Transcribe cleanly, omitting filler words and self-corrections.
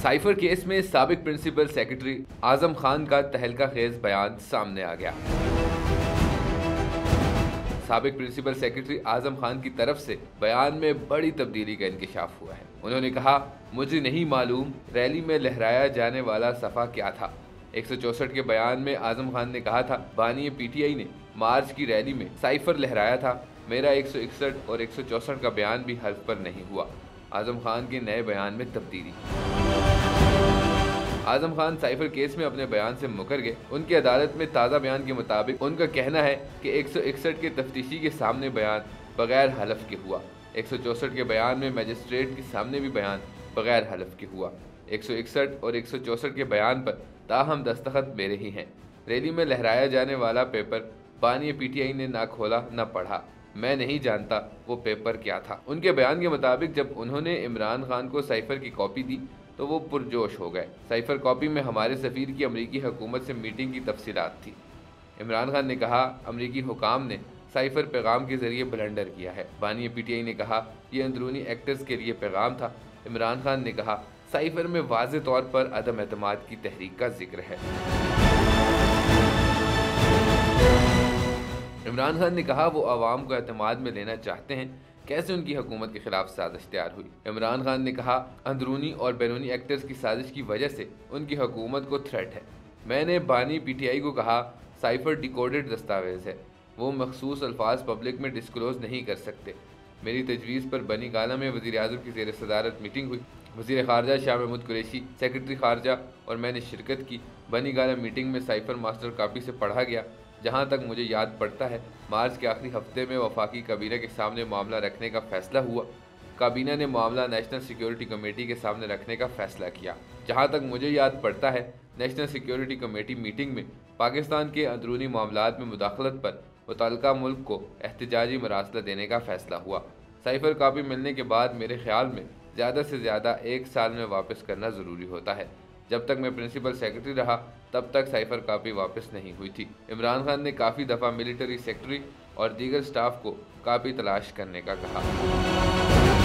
Cipher case में साबिक principal secretary Azam Khan का तहलका-खेज बयान सामने आ गया। साबिक प्रिंसिपल सेक्रेटरी आजम खान की तरफ से बयान में बड़ी तब्दीली का इंकशाफ हुआ है। उन्होंने कहा, मुझे नहीं मालूम रैली में लहराया जाने वाला सफ़ा क्या था। 164 के बयान में आजम खान ने कहा था, बानी पीटीआई ने मार्च की रैली में साइफर लहराया था। मेरा 161 और 164 का बयान भी हल्फ पर नहीं हुआ। आजम खान के नए बयान में तब्दीली। आजम खान साइफर केस में अपने बयान से मुकर गए। उनकी अदालत में ताज़ा बयान के मुताबिक उनका कहना है कि 161 के तफ्तीशी के सामने बयान बगैर हलफ के हुआ। 164 के बयान में मजिस्ट्रेट के सामने भी बयान बगैर हलफ के हुआ। 161 और 164 के बयान पर ताहम दस्तखत मेरे ही हैं। रैली में लहराया जाने वाला पेपर बानी पीटीआई ने ना खोला ना पढ़ा। मैं नहीं जानता वो पेपर क्या था। उनके बयान के मुताबिक जब उन्होंने इमरान खान को साइफर की कॉपी दी तो वो पुरजोश हो गए। साइफर कॉपी में हमारे सफ़ीर की अमरीकी हुकूमत से मीटिंग की तफसीलात थी। इमरान खान ने कहा, अमरीकी हुकाम ने साइफर पैगाम के जरिए ब्लंडर किया है। बानी पीटीआई ने कहा, यह अंदरूनी एक्टर्स के लिए पैगाम था। इमरान खान ने कहा, साइफर में वाज़े तौर पर अदम एतमाद की तहरीक का जिक्र है। इमरान खान ने कहा, वो आवाम को एतमाद में लेना चाहते हैं। कैसे उनकी हुकूमत के खिलाफ साजिश तैयार हुई। इमरान खान ने कहा, अंदरूनी और बैरूनी एक्टर्स की साजिश की वजह से उनकी हुकूमत को थ्रेट है। मैंने बानी पीटीआई को कहा, साइफर डिकोडेड दस्तावेज़ है, वो मखसूस अल्फाज पब्लिक में डिस्क्लोज नहीं कर सकते। मेरी तजवीज़ पर बनी गाला में वज़ीर आज़म की ज़ेर सदारत मीटिंग हुई। वज़ीर ख़ारजा शाह महमूद कुरैशी, सेक्रेटरी ख़ारजा और मैंने शिरकत की। बनी गाला मीटिंग में साइफर मास्टर कापी से पढ़ा गया। जहाँ तक मुझे याद पड़ता है, मार्च के आखिरी हफ्ते में वफाकी काबीना के सामने मामला रखने का फ़ैसला हुआ। काबीना ने मामला नेशनल सिक्योरिटी कमेटी के सामने रखने का फ़ैसला किया। जहाँ तक मुझे याद पड़ता है, नेशनल सिक्योरिटी कमेटी मीटिंग में पाकिस्तान के अंदरूनी मामलात में मुदाखलत पर मुतल्लिका मुल्क को एहतजाजी मरासला देने का फ़ैसला हुआ। साइफर कापी मिलने के बाद मेरे ख्याल में ज़्यादा से ज़्यादा 1 साल में वापस करना ज़रूरी होता है। जब तक मैं प्रिंसिपल सेक्रेटरी रहा तब तक साइफर कापी वापस नहीं हुई थी। इमरान खान ने काफ़ी दफ़ा मिलिट्री सेक्रेटरी और दीगर स्टाफ को कापी तलाश करने का कहा।